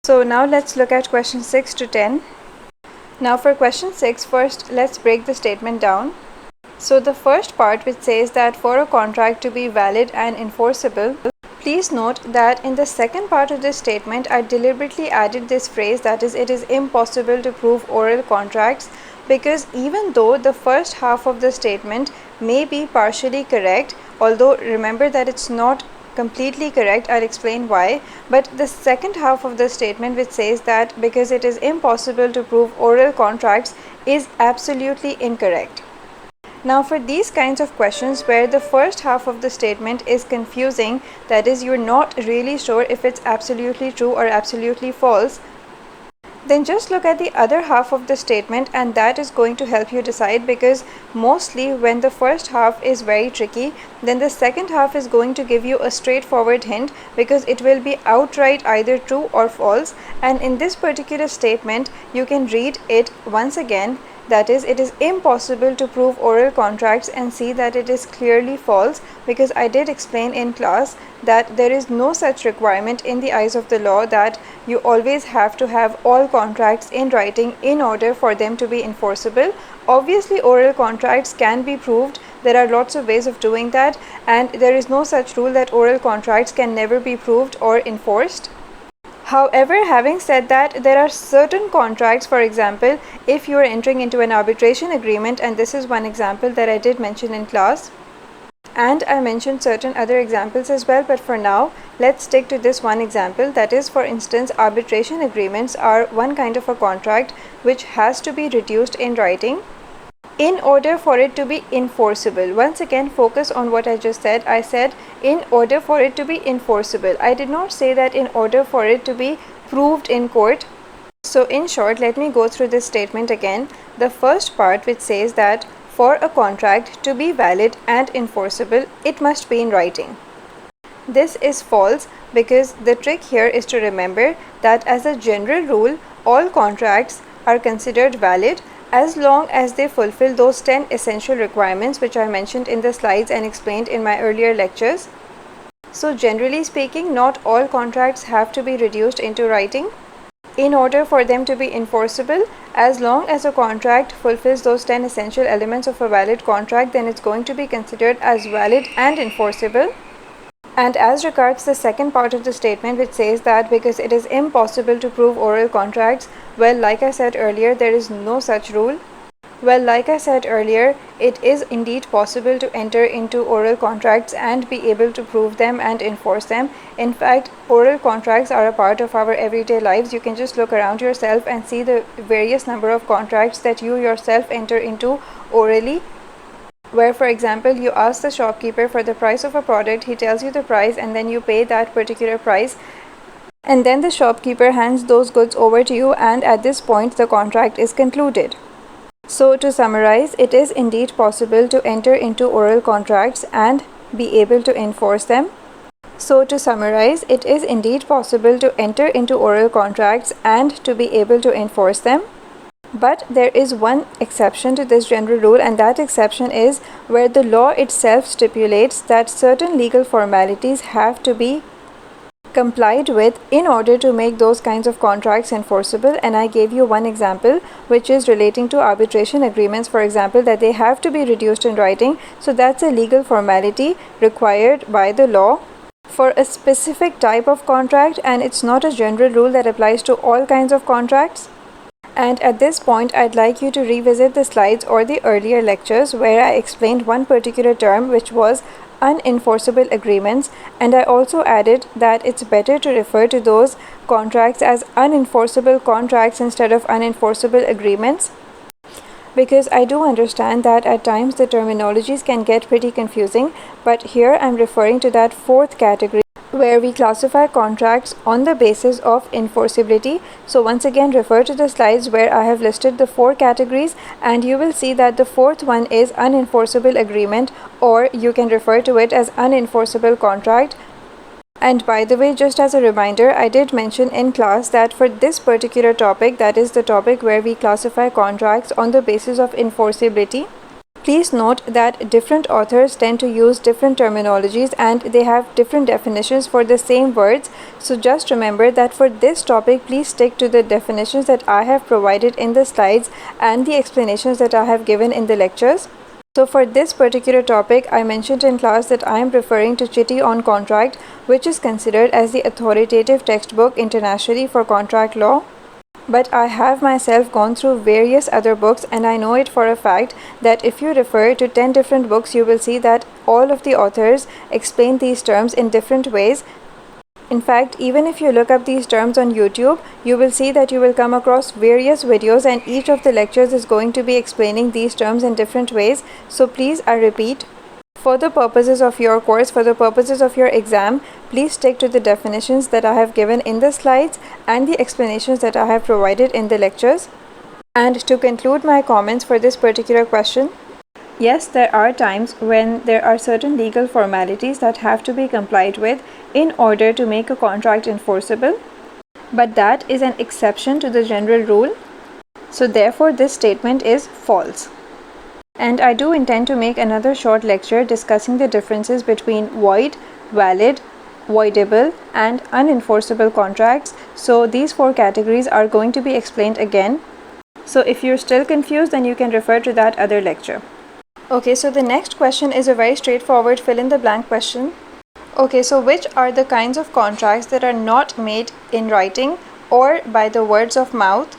So now let's look at question 6 to 10. Now for question 6, first let's break the statement down. So the first part, which says that for a contract to be valid and enforceable, please note that in the second part of this statement I deliberately added this phrase, that is, it is impossible to prove oral contracts, because even though the first half of the statement may be partially correct, although remember that it's not completely correct, I'll explain why, but the second half of the statement, which says that because it is impossible to prove oral contracts, is absolutely incorrect. Now for these kinds of questions where the first half of the statement is confusing, that is, you're not really sure if it's absolutely true or absolutely false, then just look at the other half of the statement and that is going to help you decide, because mostly when the first half is very tricky, then the second half is going to give you a straightforward hint, because it will be outright either true or false. And in this particular statement you can read it once again, that is, it is impossible to prove oral contracts, and see that it is clearly false, because I did explain in class that there is no such requirement in the eyes of the law that you always have to have all contracts in writing in order for them to be enforceable. Obviously oral contracts can be proved, there are lots of ways of doing that, and there is no such rule that oral contracts can never be proved or enforced. However, having said that, there are certain contracts, for example, if you are entering into an arbitration agreement, and this is one example that I did mention in class, and I mentioned certain other examples as well, but for now let's stick to this one example. That is, for instance, arbitration agreements are one kind of a contract which has to be reduced in writing in order for it to be enforceable. Once again, focus on what I just said. I said in order for it to be enforceable. I did not say that in order for it to be proved in court. So in short, let me go through this statement again. The first part, which says that for a contract to be valid and enforceable, it must be in writing. This is false, because the trick here is to remember that as a general rule, all contracts are considered valid as long as they fulfill those 10 essential requirements which I mentioned in the slides and explained in my earlier lectures. So generally speaking, not all contracts have to be reduced into writing in order for them to be enforceable. As long as a contract fulfills those 10 essential elements of a valid contract, then it's going to be considered as valid and enforceable. And as regards the second part of the statement, which says that because it is impossible to prove oral contracts, well, like I said earlier, there is no such rule. Well, like I said earlier, it is indeed possible to enter into oral contracts and be able to prove them and enforce them. In fact, oral contracts are a part of our everyday lives. You can just look around yourself and see the various number of contracts that you yourself enter into orally, where, for example, you ask the shopkeeper for the price of a product, he tells you the price, and then you pay that particular price, and then the shopkeeper hands those goods over to you, and at this point the contract is concluded. So to summarize, it is indeed possible to enter into oral contracts and be able to enforce them. So to summarize, it is indeed possible to enter into oral contracts and to be able to enforce them. But there is one exception to this general rule, and that exception is where the law itself stipulates that certain legal formalities have to be complied with in order to make those kinds of contracts enforceable. And I gave you one example, which is relating to arbitration agreements, for example, that they have to be reduced in writing. So that's a legal formality required by the law for a specific type of contract, and it's not a general rule that applies to all kinds of contracts. And at this point, I'd like you to revisit the slides or the earlier lectures where I explained one particular term, which was unenforceable agreements, and I also added that it's better to refer to those contracts as unenforceable contracts instead of unenforceable agreements, because I do understand that at times the terminologies can get pretty confusing. But here I'm referring to that fourth category where we classify contracts on the basis of enforceability. So once again, refer to the slides where I have listed the 4 categories, and you will see that the fourth one is unenforceable agreement, or you can refer to it as unenforceable contract. And by the way, just as a reminder, I did mention in class that for this particular topic, that is the topic where we classify contracts on the basis of enforceability, Please note that different authors tend to use different terminologies and they have different definitions for the same words. So just remember that for this topic, please stick to the definitions that I have provided in the slides and the explanations that I have given in the lectures. So for this particular topic, I mentioned in class that I am referring to Chitty on Contract, which is considered as the authoritative textbook internationally for contract law. But I have myself gone through various other books, and I know it for a fact that if you refer to 10 different books, you will see that all of the authors explain these terms in different ways. In fact, even if you look up these terms on YouTube, you will see that you will come across various videos and each of the lectures is going to be explaining these terms in different ways. So please, I repeat, for the purposes of your course, for the purposes of your exam, please stick to the definitions that I have given in the slides and the explanations that I have provided in the lectures. And to conclude my comments for this particular question, yes, there are times when there are certain legal formalities that have to be complied with in order to make a contract enforceable, but that is an exception to the general rule. So therefore, this statement is false. And I do intend to make another short lecture discussing the differences between void, valid, voidable and unenforceable contracts. So these 4 categories are going to be explained again. So if you're still confused, then you can refer to that other lecture. Okay, so the next question is a very straightforward fill in the blank question. Okay, so which are the kinds of contracts that are not made in writing or by the words of mouth?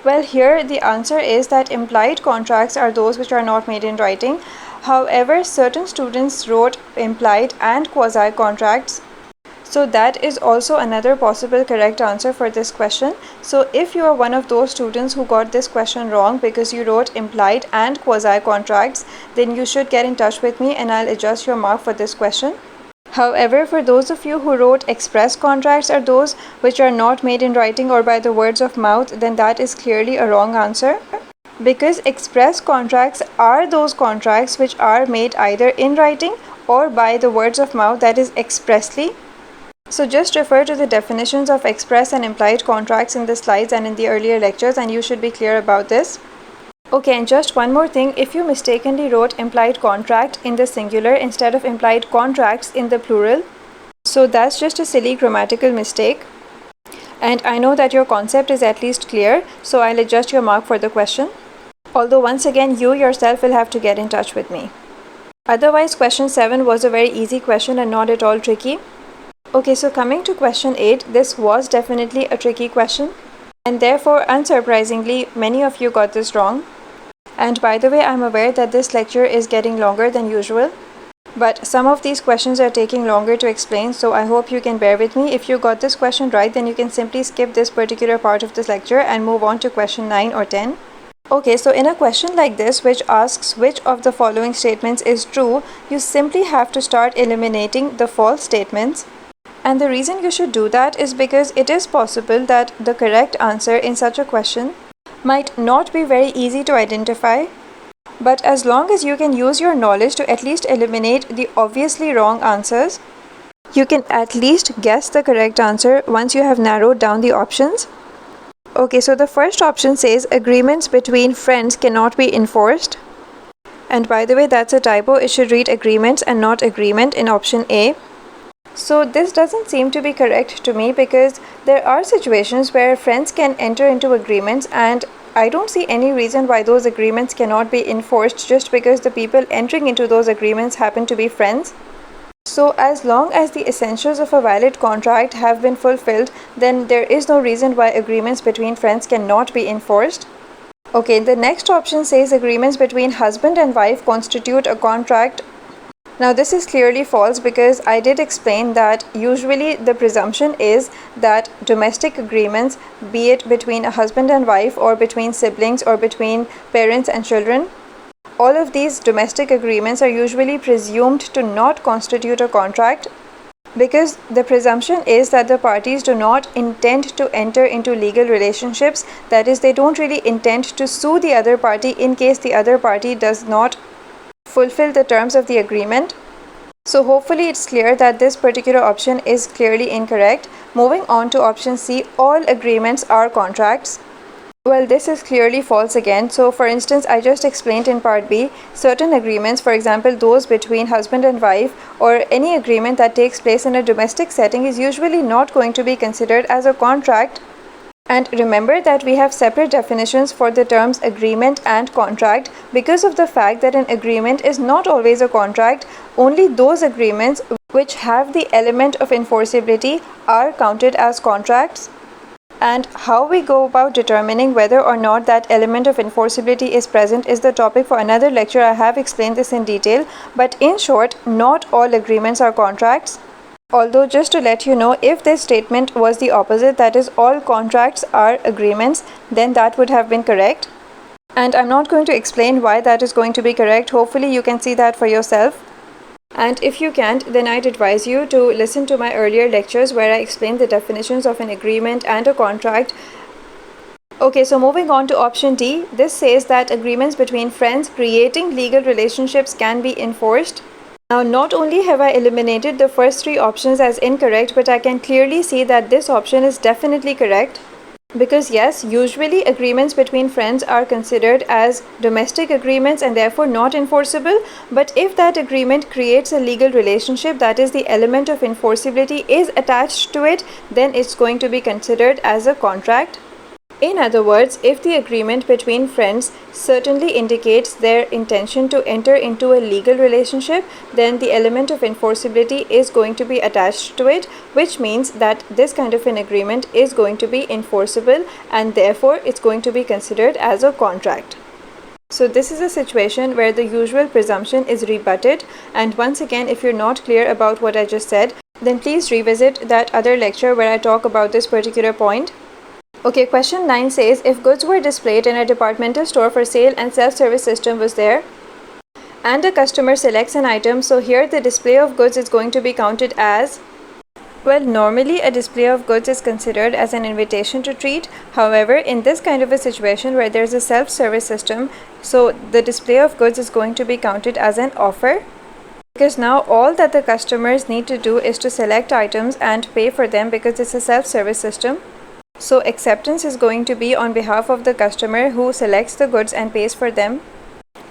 Well, here the answer is that implied contracts are those which are not made in writing. However, certain students wrote implied and quasi contracts. So that is also another possible correct answer for this question. So if you are one of those students who got this question wrong because you wrote implied and quasi contracts, then you should get in touch with me and I'll adjust your mark for this question. However, for those of you who wrote express contracts are those which are not made in writing or by the words of mouth, then that is clearly a wrong answer. Because express contracts are those contracts which are made either in writing or by the words of mouth, that is expressly. So just refer to the definitions of express and implied contracts in the slides and in the earlier lectures and you should be clear about this. Okay, and just one more thing, if you mistakenly wrote implied contract in the singular instead of implied contracts in the plural, so that's just a silly grammatical mistake. And I know that your concept is at least clear, so I'll adjust your mark for the question. Although once again, you yourself will have to get in touch with me. Otherwise, question 7 was a very easy question and not at all tricky. Okay, so coming to question 8, this was definitely a tricky question. And therefore, unsurprisingly, many of you got this wrong. And by the way, I'm aware that this lecture is getting longer than usual. But some of these questions are taking longer to explain, so I hope you can bear with me. If you got this question right, then you can simply skip this particular part of this lecture and move on to question 9 or 10. Okay, so in a question like this, which asks which of the following statements is true, you simply have to start eliminating the false statements. And the reason you should do that is because it is possible that the correct answer in such a question might not be very easy to identify. But as long as you can use your knowledge to at least eliminate the obviously wrong answers, you can at least guess the correct answer once you have narrowed down the options. Okay, so the first option says agreements between friends cannot be enforced. And by the way, that's a typo. It should read agreements and not agreement in option A. So this doesn't seem to be correct to me because there are situations where friends can enter into agreements and I don't see any reason why those agreements cannot be enforced just because the people entering into those agreements happen to be friends. So as long as the essentials of a valid contract have been fulfilled, then there is no reason why agreements between friends cannot be enforced. Okay, the next option says agreements between husband and wife constitute a contract. Now this is clearly false because I did explain that usually the presumption is that domestic agreements, be it between a husband and wife or between siblings or between parents and children, all of these domestic agreements are usually presumed to not constitute a contract because the presumption is that the parties do not intend to enter into legal relationships. That is, they don't really intend to sue the other party in case the other party does not fulfill the terms of the agreement. So hopefully it's clear that this particular option is clearly incorrect. Moving on to option C, all agreements are contracts. Well, this is clearly false again. So for instance, I just explained in part B, certain agreements, for example, those between husband and wife, or any agreement that takes place in a domestic setting is usually not going to be considered as a contract. And remember that we have separate definitions for the terms agreement and contract because of the fact that an agreement is not always a contract. Only those agreements which have the element of enforceability are counted as contracts. And how we go about determining whether or not that element of enforceability is present is the topic for another lecture. I have explained this in detail, but in short, not all agreements are contracts. Although, just to let you know, if this statement was the opposite, that is, all contracts are agreements, then that would have been correct. And I'm not going to explain why that is going to be correct. Hopefully, you can see that for yourself. And if you can't, then I'd advise you to listen to my earlier lectures where I explained the definitions of an agreement and a contract. Okay, so moving on to option D, this says that agreements between friends creating legal relationships can be enforced. Now, not only have I eliminated the first three options as incorrect, but I can clearly see that this option is definitely correct. Because yes, usually agreements between friends are considered as domestic agreements and therefore not enforceable. But if that agreement creates a legal relationship, that is, the element of enforceability is attached to it, then it's going to be considered as a contract. In other words, if the agreement between friends certainly indicates their intention to enter into a legal relationship, then the element of enforceability is going to be attached to it, which means that this kind of an agreement is going to be enforceable and therefore it's going to be considered as a contract. So this is a situation where the usual presumption is rebutted, and once again, if you're not clear about what I just said, then please revisit that other lecture where I talk about this particular point. Okay, question 9 says, if goods were displayed in a departmental store for sale and self-service system was there, and a customer selects an item, so here the display of goods is going to be counted as, well, normally a display of goods is considered as an invitation to treat. However, in this kind of a situation where there's a self-service system, so the display of goods is going to be counted as an offer. Because now all that the customers need to do is to select items and pay for them because it's a self-service system. So acceptance is going to be on behalf of the customer who selects the goods and pays for them.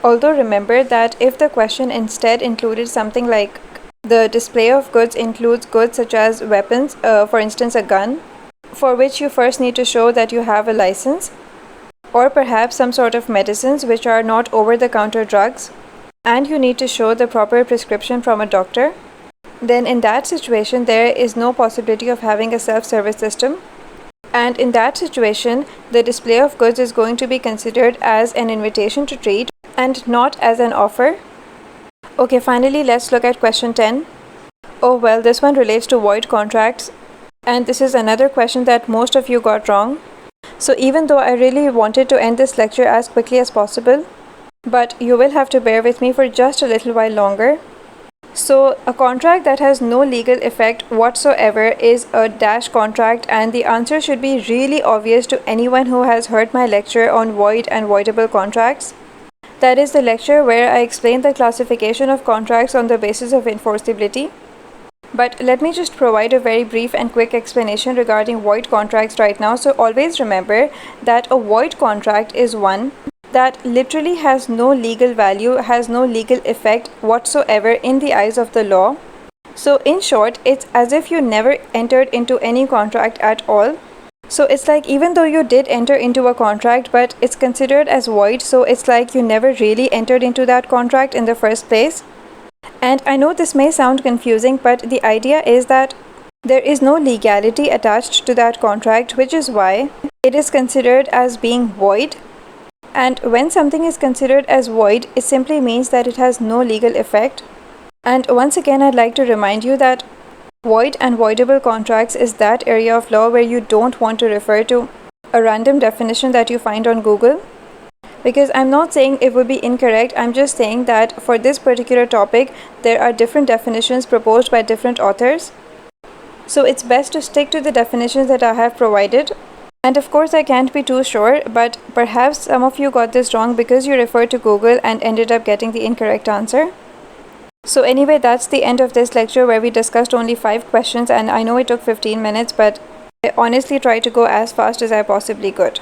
Although remember that if the question instead included something like the display of goods includes goods such as weapons, for instance a gun, for which you first need to show that you have a license, or perhaps some sort of medicines which are not over-the-counter drugs, and you need to show the proper prescription from a doctor, then in that situation there is no possibility of having a self-service system. And in that situation, the display of goods is going to be considered as an invitation to treat and not as an offer. Okay, finally, let's look at question 10. Oh well, this one relates to void contracts. And this is another question that most of you got wrong. So even though I really wanted to end this lecture as quickly as possible, but you will have to bear with me for just a little while longer. So a contract that has no legal effect whatsoever is a dash contract, and the answer should be really obvious to anyone who has heard my lecture on void and voidable contracts. That is the lecture where I explain the classification of contracts on the basis of enforceability. But let me just provide a very brief and quick explanation regarding void contracts right now. So always remember that a void contract is one that literally has no legal value, has no legal effect whatsoever in the eyes of the law. So in short, it's as if you never entered into any contract at all. So it's like even though you did enter into a contract, but it's considered as void, so it's like you never really entered into that contract in the first place. And I know this may sound confusing, but the idea is that there is no legality attached to that contract, which is why it is considered as being void. And when something is considered as void, it simply means that it has no legal effect. And once again, I'd like to remind you that void and voidable contracts is that area of law where you don't want to refer to a random definition that you find on Google. Because I'm not saying it would be incorrect, I'm just saying that for this particular topic, there are different definitions proposed by different authors. So it's best to stick to the definitions that I have provided. And of course, I can't be too sure, but perhaps some of you got this wrong because you referred to Google and ended up getting the incorrect answer. So anyway, that's the end of this lecture where we discussed only 5 questions, and I know it took 15 minutes, but I honestly tried to go as fast as I possibly could.